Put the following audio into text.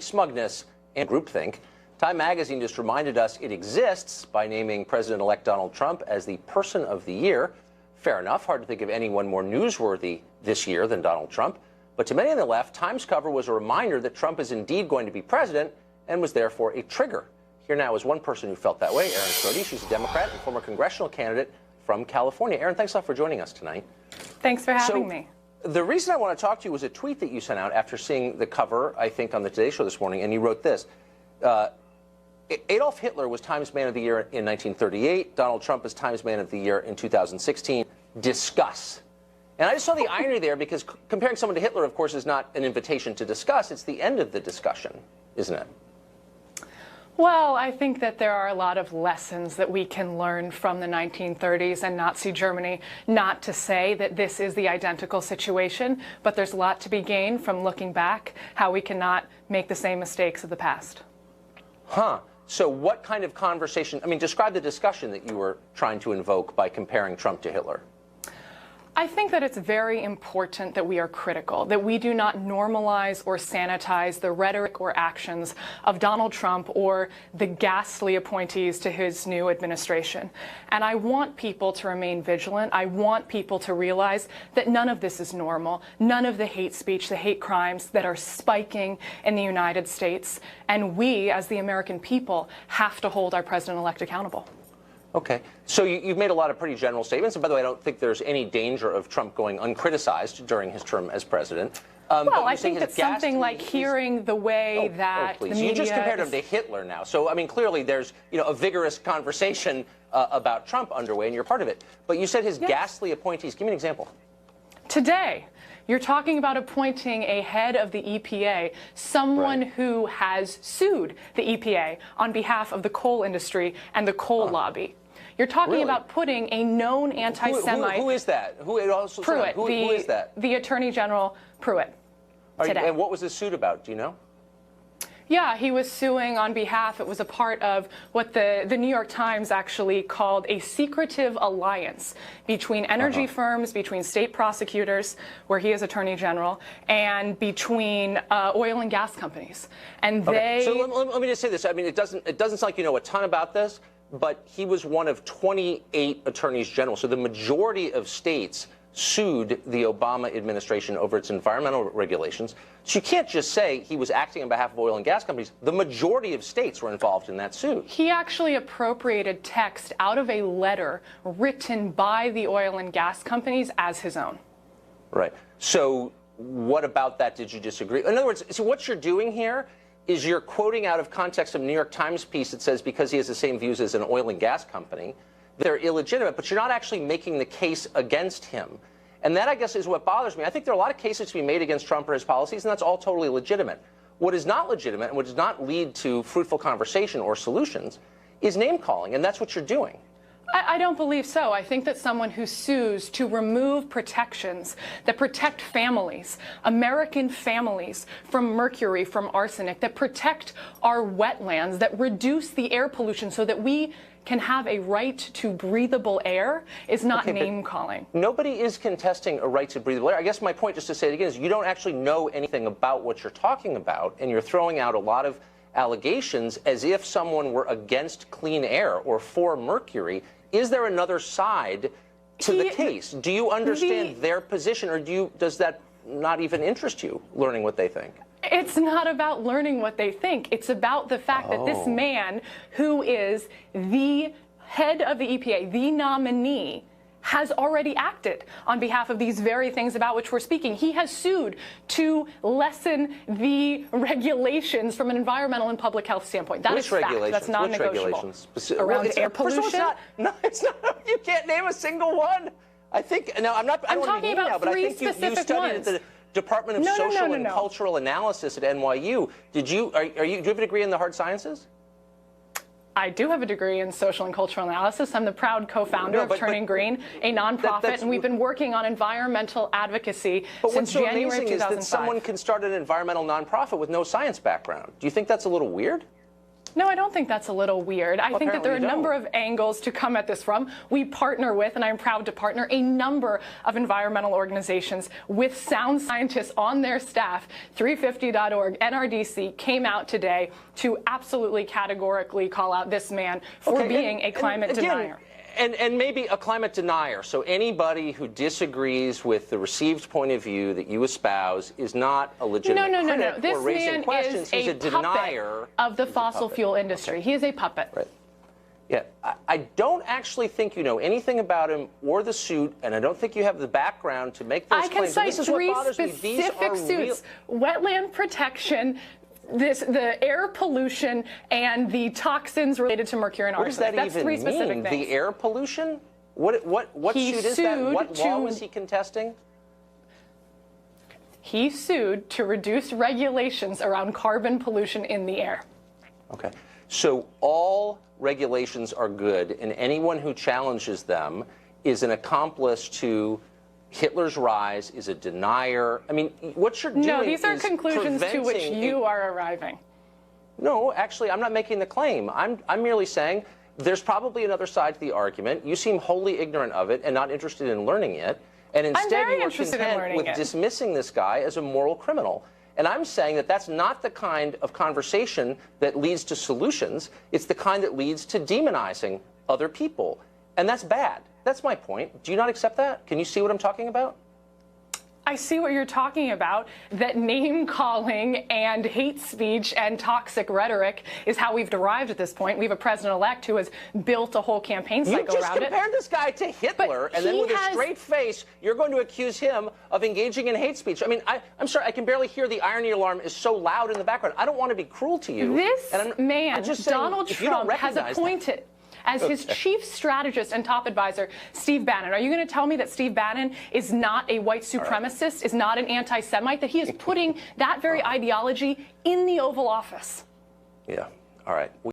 smugness and groupthink. Time magazine just reminded us it exists by naming President-elect Donald Trump as the Person of the Year. Fair enough. Hard to think of anyone more newsworthy this year than Donald Trump. But to many on the left, Time's cover was a reminder that Trump is indeed going to be president and was therefore a trigger. Here now is one person who felt that way, Erin Crotty. She's a Democrat and former congressional candidate from California. Erin, thanks a lot for joining us tonight. Thanks for having me. The reason I want to talk to you was a tweet that you sent out after seeing the cover, I think, on the Today Show this morning, and you wrote this. Adolf Hitler was Times Man of the Year in 1938. Donald Trump is Times Man of the Year in 2016. Discuss. And I just saw the irony there, because comparing someone to Hitler, of course, is not an invitation to discuss. It's the end of the discussion, isn't it? Well, I think that there are a lot of lessons that we can learn from the 1930s and Nazi Germany. Not to say that this is the identical situation, but there's a lot to be gained from looking back, how we cannot make the same mistakes of the past. Huh. So what kind of conversation, I mean, describe the discussion that you were trying to invoke by comparing Trump to Hitler. I think that it's very important that we are critical, that we do not normalize or sanitize the rhetoric or actions of Donald Trump or the ghastly appointees to his new administration. And I want people to remain vigilant. I want people to realize that none of this is normal, none of the hate speech, the hate crimes that are spiking in the United States. And we, as the American people, have to hold our president-elect accountable. Okay. So you've made a lot of pretty general statements. And by the way, I don't think there's any danger of Trump going uncriticized during his term as president. Well, I think that something like hearing the way that the media... You just compared him to Hitler now. So, I mean, clearly there's, a vigorous conversation about Trump underway, and you're part of it. But you said his ghastly appointees. Give me an example. Today, you're talking about appointing a head of the EPA, someone who has sued the EPA on behalf of the coal industry and the coal lobby. You're talking about putting a known anti-Semite... Who is that? Pruitt. Who is that? The Attorney General Pruitt. Today. And what was the suit about? Do you know? Yeah, he was suing on behalf, it was a part of what the New York Times actually called a secretive alliance between energy firms, between state prosecutors, where he is Attorney General, and between oil and gas companies. And they... So let me just say this. I mean, it doesn't sound like you know a ton about this, but he was one of 28 attorneys general. So the majority of states sued the Obama administration over its environmental regulations. So you can't just say he was acting on behalf of oil and gas companies. The majority of states were involved in that suit. He actually appropriated text out of a letter written by the oil and gas companies as his own. Right. So what about that did you disagree? In other words, so what you're doing here is you're quoting out of context of a New York Times piece that says because he has the same views as an oil and gas company, they're illegitimate, but you're not actually making the case against him. And that, I guess, is what bothers me. I think there are a lot of cases to be made against Trump or his policies, and that's all totally legitimate. What is not legitimate and what does not lead to fruitful conversation or solutions is name-calling, and that's what you're doing. I don't believe so. I think that someone who sues to remove protections that protect families, American families, from mercury, from arsenic, that protect our wetlands, that reduce the air pollution so that we can have a right to breathable air is not name-calling. Nobody is contesting a right to breathable air. I guess my point, just to say it again, is you don't actually know anything about what you're talking about, and you're throwing out a lot of allegations as if someone were against clean air or for mercury. Is there another side to the case? Do you understand their position, or does that not even interest you, learning what they think? It's not about learning what they think. It's about the fact that this man, who is the head of the EPA, the nominee, has already acted on behalf of these very things about which we're speaking. He has sued to lessen the regulations from an environmental and public health standpoint. That is fact. That's non-negotiable. Around air pollution? It's not. You can't name a single one. I think. No, I'm not. I'm talking about three specific ones. The Department of Social and Cultural Analysis at NYU. Do you have a degree in the hard sciences? I do have a degree in social and cultural analysis. I'm the proud co-founder of Turning Green, a nonprofit, and we've been working on environmental advocacy since January 2005. But what's so amazing is that someone can start an environmental nonprofit with no science background. Do you think that's a little weird? No, I don't think that's a little weird. I think that there are a number of angles to come at this from. We partner with, and I'm proud to partner, a number of environmental organizations with sound scientists on their staff. 350.org, NRDC came out today to absolutely categorically call out this man for being a climate denier. And maybe a climate denier. So anybody who disagrees with the received point of view that you espouse is not a legitimate critic This or raising man questions. is He's a denier of the fossil fuel industry. He is a puppet. Right. Yeah, I don't actually think you know anything about him or the suit, and I don't think you have the background to make those claims. I can cite 3 specific suits: wetland protection, the air pollution, and the toxins related to mercury and arsenic. What does that even mean? The air pollution? What suit is that? What law was he contesting? He sued to reduce regulations around carbon pollution in the air. Okay. So all regulations are good, and anyone who challenges them is an accomplice to Hitler's rise, is a denier. I mean, what you're doing No, these are is conclusions to which you are arriving. No, actually, I'm not making the claim. I'm merely saying there's probably another side to the argument. You seem wholly ignorant of it and not interested in learning it. And instead, you are content with dismissing this guy as a moral criminal. And I'm saying that that's not the kind of conversation that leads to solutions. It's the kind that leads to demonizing other people. And that's bad. That's my point. Do you not accept that? Can you see what I'm talking about? I see what you're talking about, that name-calling and hate speech and toxic rhetoric is how we've derived at this point. We have a president-elect who has built a whole campaign cycle around it. You just compared this guy to Hitler, and then with a straight face, you're going to accuse him of engaging in hate speech. I mean, I'm sorry, I can barely hear the irony alarm is so loud in the background. I don't want to be cruel to you. This man, Donald Trump, has appointed as his chief strategist and top advisor, Steve Bannon. Are you going to tell me that Steve Bannon is not a white supremacist, is not an anti-Semite, that he is putting that very ideology in the Oval Office? Yeah. All right.